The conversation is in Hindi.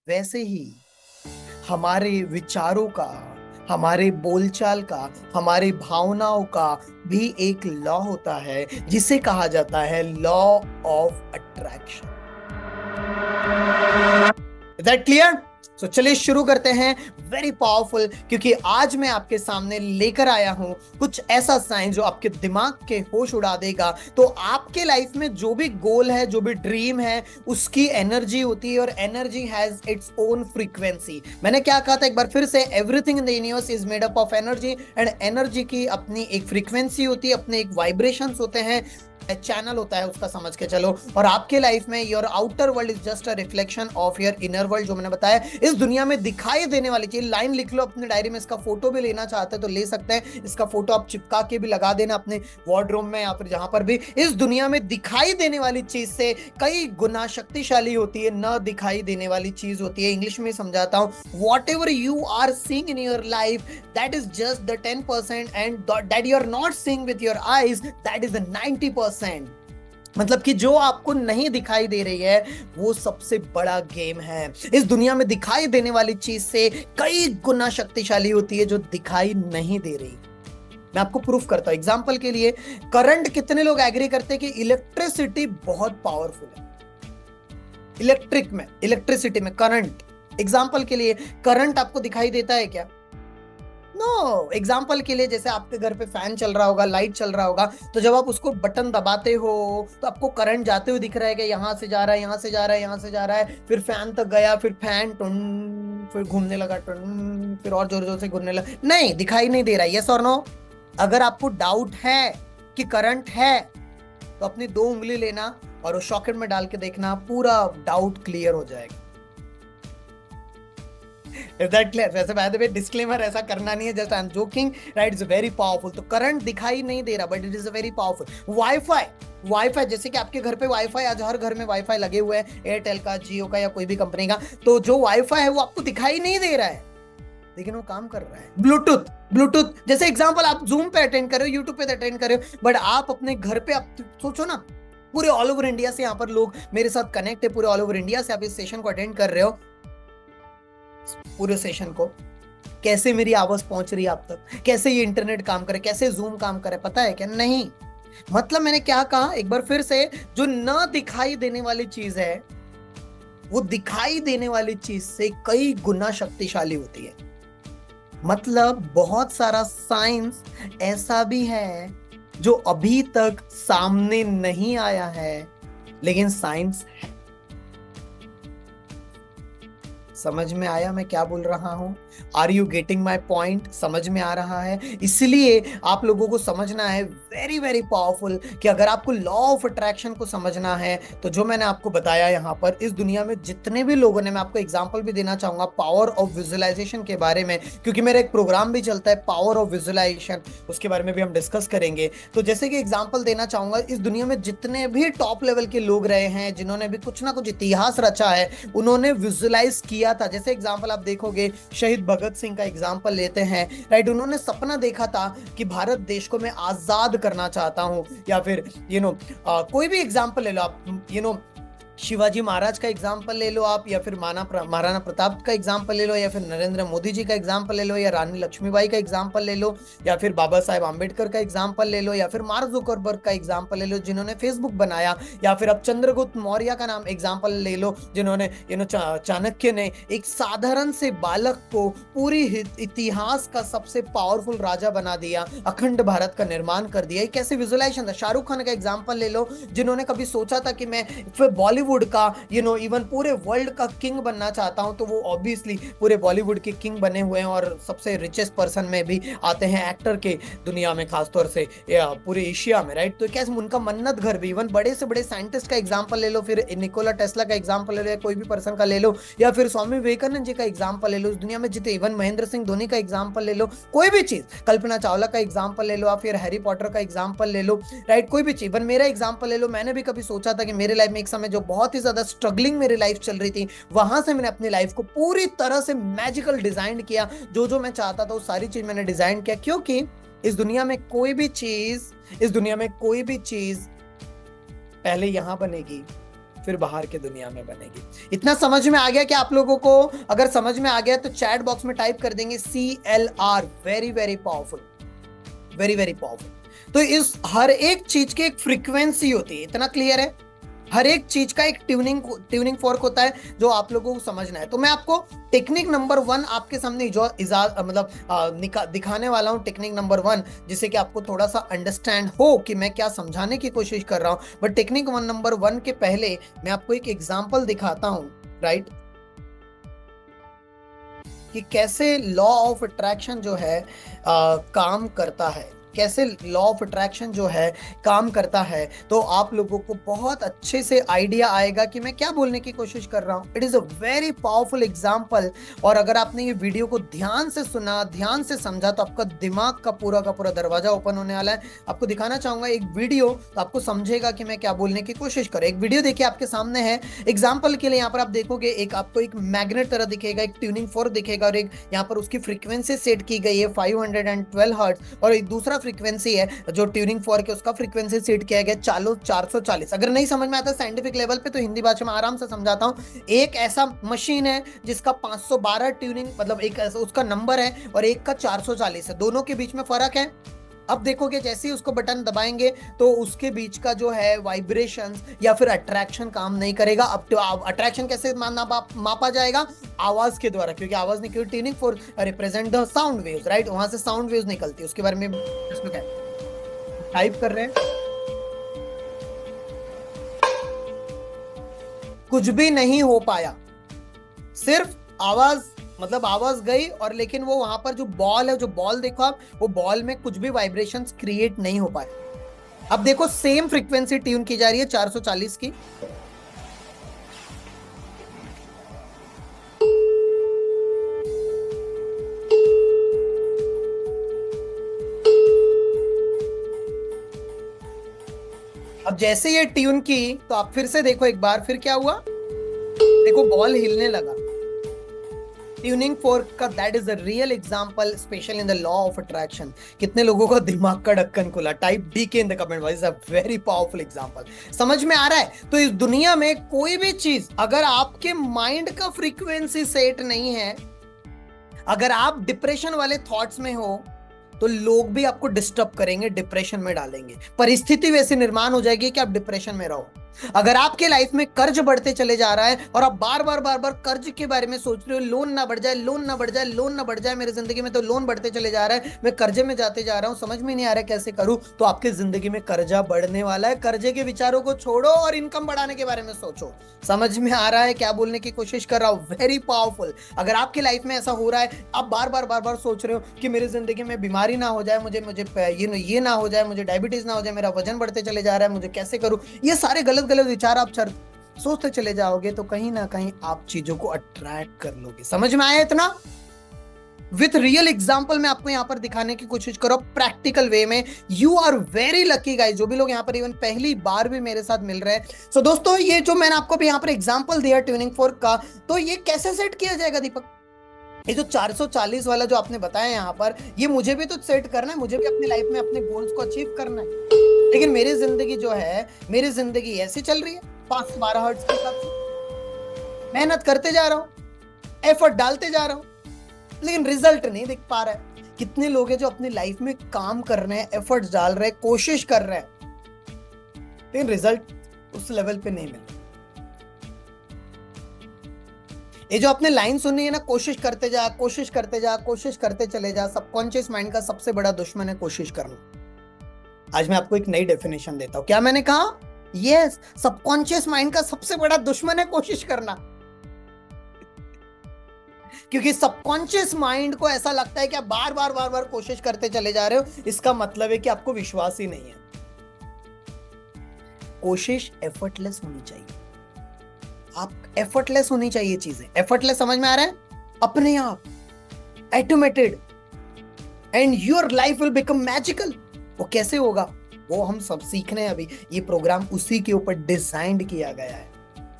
वैसे ही हमारे विचारों का, हमारे बोलचाल का, हमारे भावनाओं का भी एक लॉ होता है जिसे कहा जाता है law of attraction. Is that clear? तो चलिए शुरू करते हैं। वेरी पावरफुल, क्योंकि आज मैं आपके सामने लेकर आया हूं कुछ ऐसा साइंस जो आपके दिमाग के होश उड़ा देगा। तो आपके लाइफ में जो भी गोल है, जो भी ड्रीम है, उसकी एनर्जी होती है और energy has its own frequency. मैंने क्या कहा था एक बार फिर से, everything in the universe is made up of energy, and energy की अपनी एक फ्रीक्वेंसी होती है, अपने एक वाइब्रेशंस होते हैं, चैनल होता है उसका, समझ के चलो। और आपके लाइफ में your outer world is just a reflection of your inner world. जो मैंने बताया, इस दुनिया में दिखाई देने वाली चीज, लाइन लिख लो अपनी डायरी में, इसका फोटो भी लेना चाहते हैं तो ले सकते हैं। इसका फोटो आप चिपका के भी लगा देना अपने वार्डरोब में या फिर जहां पर भी। इस दुनिया में दिखाई देने वाली चीज से कई गुना शक्तिशाली होती है न दिखाई देने वाली चीज होती है। इंग्लिश में समझाता हूं, whatever you are seeing in your life, that is just the 10%, and that you are not seeing with your eyes, that is the 90%। मतलब कि जो आपको नहीं दिखाई दे रही है वो सबसे बड़ा गेम है। इस दुनिया में दिखाई देने वाली चीज से कई गुना शक्तिशाली होती है जो दिखाई नहीं दे रही। मैं आपको प्रूफ करता हूं। एग्जांपल के लिए, करंट, कितने लोग एग्री करते हैं कि इलेक्ट्रिसिटी बहुत पावरफुल है? इलेक्ट्रिसिटी में करंट, एग्जांपल के लिए, करंट आपको दिखाई देता है क्या? नो। एग्जाम्पल के लिए, जैसे आपके घर पे फैन चल रहा होगा, लाइट चल रहा होगा, तो जब आप उसको बटन दबाते हो तो आपको करंट जाते हुए दिख रहा है कि यहाँ से जा रहा है, यहाँ से जा रहा है, यहाँ से जा रहा है, फिर फैन तक गया, फिर फैन टुन, फिर घूमने लगा टुन, फिर और जोर जोर से घूमने लगा। नहीं, दिखाई नहीं दे रहा। यस और नो? अगर आपको डाउट है कि करंट है तो अपनी 2 उंगली लेना और उस सॉकेट में डाल के देखना, पूरा डाउट क्लियर हो जाएगा। Is that clear? वैसे बाय द वे डिस्क्लेमर, ऐसा करना नहीं है, just I am joking, right? It's very powerful. तो करंट दिखाई नहीं दे रहा but it is a very powerful. Wifi, जैसे कि आपके घर पे वाईफाई, आज हर घर में वाईफाई लगे हुए हैं, एयरटेल का, जियो का या कोई भी कंपनी का। तो जो वाईफाई है वो आपको दिखाई नहीं दे रहा है लेकिन वो काम कर रहा है। ब्लूटूथ जैसे एग्जांपल, आप जूम पे अटेंड कर रहे हो, यूट्यूब पे अटेंड कर रहे हो, बट आप अपने घर पे, आप सोचो ना, पूरे ऑल ओवर इंडिया से यहाँ पर लोग मेरे साथ कनेक्ट है, पूरे ऑल ओवर इंडिया से आप इस सेशन को अटेंड कर रहे हो। पूरे सेशन को कैसे मेरी आवाज पहुंच रही है आप तक, कैसे ये इंटरनेट काम करे, कैसे जूम काम करे, पता है क्या? नहीं। मतलब मैंने क्या कहा एक बार फिर से, जो न दिखाई देने वाली चीज है वो दिखाई देने वाली चीज से कई गुना शक्तिशाली होती है। मतलब बहुत सारा साइंस ऐसा भी है जो अभी तक सामने नहीं आया है, लेकिन साइंस है। समझ में आया मैं क्या बोल रहा हूं? Are you getting my point? समझ में आ रहा है? इसलिए आप लोगों को समझना है, वेरी वेरी पावरफुल, कि अगर आपको लॉ ऑफ अट्रैक्शन को समझना है तो जो मैंने आपको बताया यहाँ पर, इस दुनिया में जितने भी लोगों ने, मैं आपको एग्जांपल भी देना चाहूंगा पावर ऑफ विजुअलाइजेशन के बारे में, क्योंकि मेरा एक प्रोग्राम भी चलता है पावर ऑफ विजुअलाइजेशन, उसके बारे में भी हम डिस्कस करेंगे। तो जैसे कि एग्जाम्पल देना चाहूंगा, इस दुनिया में जितने भी टॉप लेवल के लोग रहे हैं, जिन्होंने भी कुछ ना कुछ इतिहास रचा है, उन्होंने विजुअलाइज किया था। जैसे एग्जाम्पल आप देखोगे, शहीद भगत सिंह का एग्जाम्पल लेते हैं, राइट? उन्होंने सपना देखा था कि भारत देश को मैं आजाद करना चाहता हूं। या फिर कोई भी एग्जाम्पल ले लो आप, शिवाजी महाराज का एग्जाम्पल ले लो आप, या फिर महाराणा प्रताप का एग्जाम्पल ले लो, या फिर नरेंद्र मोदी जी का एग्जाम्पल ले लो, या रानी लक्ष्मीबाई का एग्जाम्पल ले लो, या फिर बाबा साहेब आम्बेडकर का एग्जाम्पल ले लो, या फिर मार्क जुकरबर्ग का एग्जाम्पल ले लो जिन्होंने फेसबुक बनाया, या फिर अब चंद्रगुप्त मौर्य का नाम एग्जाम्पल ले लो जिन्होंने चाणक्य ने एक साधारण से बालक को पूरी इतिहास का सबसे पावरफुल राजा बना दिया, अखंड भारत का निर्माण कर दिया। कैसे विजुअलाइजेशन था। शाहरुख खान का एग्जाम्पल ले लो, जिन्होंने कभी सोचा था कि मैं बॉलीवुड का इवन पूरे वर्ल्ड का किंग बनना चाहता हूं, तो वो ऑब्वियसली पूरे बॉलीवुड के किंग बने हुए हैं और सबसे रिचेस्ट पर्सन में भी आते हैं एक्टर के दुनिया में, खासतौर से पूरे एशिया में, राइट? तो कैसे उनका मन्नत घर भी, इवन बड़े से बड़े साइंटिस्ट का एग्जांपल ले लो, फिर निकोला टेस्ला का एग्जांपल ले लो, या कोई भी पर्सन का ले लो, या फिर स्वामी विवेकानंद जी का एग्जांपल ले लो, इस दुनिया में जितने, इवन महेंद्र सिंह धोनी का एग्जांपल ले लो, कोई भी चीज, कल्पना चावला का एग्जांपल ले लो, या फिर हैरी पॉटर का एग्जांपल ले लो, राइट? कोई भी चीज, इवन मेरा एग्जांपल ले लो। मैंने भी कभी सोचा था कि मेरे लाइफ में एक समय जो बहुत ही ज्यादा स्ट्रगलिंग मेरी लाइफ चल रही थी, वहां से मैंने अपनी लाइफ को पूरी तरह से मैजिकल डिजाइन किया। जो मैं चाहता था वो सारी चीज मैंने डिजाइन किया, क्योंकि इस दुनिया में कोई भी चीज पहले यहां बनेगी, फिर बाहर की दुनिया में बनेगी। इतना समझ में आ गया कि आप लोगों को? अगर समझ में आ गया तो चैट बॉक्स में टाइप कर देंगे CLR। Very very powerful, very very powerful. तो इस हर एक चीज की एक फ्रीक्वेंसी होती है, इतना क्लियर है? हर एक चीज का एक ट्यूनिंग फोर्क होता है जो आप लोगों को समझना है। तो मैं आपको टेक्निक नंबर 1 आपके सामने जो दिखाने वाला हूं, टेक्निक नंबर 1, जिससे कि आपको थोड़ा सा अंडरस्टैंड हो कि मैं क्या समझाने की कोशिश कर रहा हूं। बट टेक्निक नंबर 1 के पहले मैं आपको एक एग्जाम्पल दिखाता हूं, राइट, कि कैसे लॉ ऑफ अट्रैक्शन जो है काम करता है, कैसे लॉ ऑफ अट्रैक्शन जो है काम करता है। तो आप लोगों को बहुत अच्छे से आइडिया आएगा कि मैं क्या बोलने की कोशिश कर रहा हूं। It is a very powerful example. और अगर आपने ये वीडियो को ध्यान से सुना, ध्यान से समझा, तो आपका दिमाग का पूरा दरवाजा ओपन होने वाला है। आपको दिखाना चाहूंगा एक वीडियो, तो आपको समझेगा कि मैं क्या बोलने की कोशिश कर रहा हूं। एक वीडियो देखिए आपके सामने है। एग्जाम्पल के लिए यहाँ पर आप देखोगे, एक आपको एक मैग्नेट तरह दिखेगा, एक ट्यूनिंग फोर्क दिखेगा, और एक यहाँ पर उसकी फ्रीक्वेंसी सेट की गई है 512 हर्ट्ज, और एक दूसरा फ्रीक्वेंसी है जो ट्यूनिंग फॉर्क है, उसका फ्रीक्वेंसी सेट किया गया 440। अगर नहीं समझ में आता साइंटिफिक लेवल पे तो हिंदी भाषा में आराम से समझाता हूं। एक ऐसा मशीन है जिसका 512 ट्यूनिंग मतलब एक ऐसा उसका नंबर है, और एक का 440 है, दोनों के बीच में फर्क है। अब देखोगे जैसे ही उसको बटन दबाएंगे तो उसके बीच का जो है वाइब्रेशंस या फिर अट्रैक्शन काम नहीं करेगा। अब तो अट्रैक्शन कैसे मापा जाएगा? आवाज के द्वारा, क्योंकि आवाज नहीं, क्योंकि tuning for represent the sound waves, right, वहां से साउंड वेव्स निकलती है। उसके बारे में इसमें क्या टाइप कर रहे हैं, कुछ भी नहीं हो पाया, सिर्फ आवाज, मतलब आवाज गई, और लेकिन वो वहां पर जो बॉल है, जो बॉल देखो आप, वो बॉल में कुछ भी वाइब्रेशंस क्रिएट नहीं हो पाए। अब देखो सेम फ्रीक्वेंसी ट्यून की जा रही है 440 की। अब जैसे ये ट्यून की, तो आप फिर से देखो एक बार, फिर क्या हुआ, देखो बॉल हिलने लगा। ट्यूनिंग फोर्क का that is a real example, special in the law of attraction. कितने लोगों का दिमाग का ढक्कन खुला? Type DK in the comment box. A very powerful example. समझ में आ रहा है? तो इस दुनिया में कोई भी चीज अगर आपके माइंड का फ्रीक्वेंसी सेट नहीं है, अगर आप डिप्रेशन वाले थॉट्स में हो, तो लोग भी आपको डिस्टर्ब करेंगे, डिप्रेशन में डालेंगे, परिस्थिति वैसे निर्माण हो जाएगी कि आप डिप्रेशन में रहो। अगर आपके लाइफ में कर्ज बढ़ते चले जा रहा है और आप बार बार कर्ज के बारे में सोच रहे हो, लोन ना बढ़ जाए, लोन ना बढ़ जाए, लोन ना बढ़ जाए, मेरी जिंदगी में तो लोन बढ़ते चले जा रहा है, मैं कर्जे में जाते जा रहा हूं, समझ में नहीं आ रहा है कैसे करूं, तो आपकी जिंदगी में कर्जा बढ़ने वाला है। कर्जे के विचारों को छोड़ो और इनकम बढ़ाने के बारे में सोचो। समझ में आ रहा है क्या बोलने की कोशिश कर रहा हूं? Very powerful. अगर आपकी लाइफ में ऐसा हो रहा है, आप बार बार सोच रहे हो कि मेरी जिंदगी में बीमारी ना हो जाए, मुझे ये ना हो जाए, मुझे डायबिटीज ना हो जाए, मेरा वजन बढ़ते चले जा रहा है, मुझे कैसे करूं, ये सारे गलत विचार आप सोचते चले जाओगे, तो कहीं ना कहीं आप चीजों को अट्रैक्ट कर लोगे। समझ में आया इतना? विथ रियल एग्जांपल मैं आपको यहां पर दिखाने की कोशिश करो, प्रैक्टिकल वे में। You are very lucky guys, जो भी लोग यहां पर इवन पहली बार भी मेरे साथ मिल रहे हैं। सो दोस्तों, ये जो मैंने आपको यहां पर एग्जांपल दिया ट्यूनिंग फोर्क का, तो ये कैसे सेट किया जाएगा दीपक? ये जो 440 वाला जो आपने बताया यहाँ पर, ये मुझे भी तो सेट करना है, मुझे भी अपनी लाइफ में अपने गोल्स को अचीव करना है। लेकिन मेरी जिंदगी जो है, मेरी जिंदगी ऐसी चल रही है 512 हर्ट्ज के हिसाब से। मेहनत करते जा रहा हूँ, एफर्ट डालते जा रहा हूँ, लेकिन रिजल्ट नहीं दिख पा रहा है। कितने लोग हैं जो अपनी लाइफ में काम कर रहे हैं, एफर्ट्स डाल रहे हैं, कोशिश कर रहे हैं, लेकिन रिजल्ट उस लेवल पे नहीं मिल रहा। ये जो आपने लाइन सुनी है ना, कोशिश करते जा, कोशिश करते जा, कोशिश करते चले जा, सबकॉन्शियस माइंड का सबसे बड़ा दुश्मन है कोशिश करना। आज मैं आपको एक नई डेफिनेशन देता हूं। क्या मैंने कहा? यस, सबकॉन्शियस माइंड का सबसे बड़ा दुश्मन है कोशिश करना। क्योंकि सबकॉन्शियस माइंड को ऐसा लगता है कि आप बार बार कोशिश करते चले जा रहे हो, इसका मतलब है कि आपको विश्वास ही नहीं है। कोशिश एफर्टलेस होनी चाहिए, आप एफर्टलेस होनी चाहिए चीजें। एफर्टलेस समझ में आ रहा है? अपने आप, automated, and your life will become magical. वो कैसे होगा, वो हम सब सीखने हैं अभी। ये प्रोग्राम उसी के ऊपर डिजाइन किया गया है।